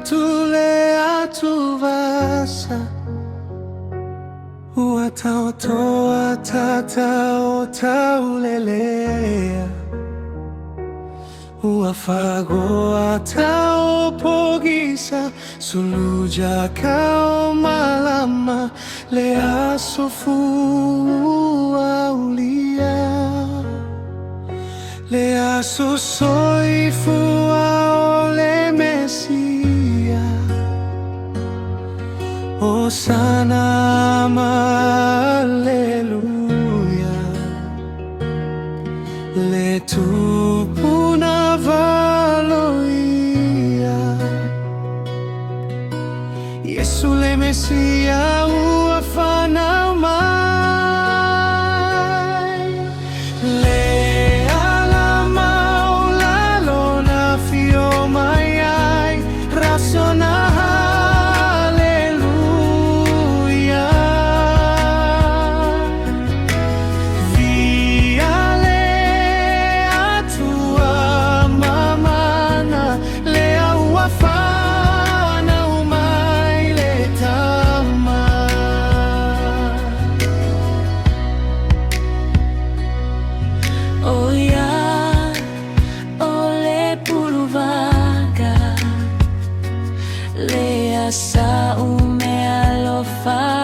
tulea tuvasa wataotoa tataotaulelea uafago ataopogisa suluja kao malama lea sofu aulia lea sosoifu aole mesia Osana Alleluia le tu puna valoia Yesu le Mesia uafana mai le alama ulalo na fio mai rasona Sa ume alofa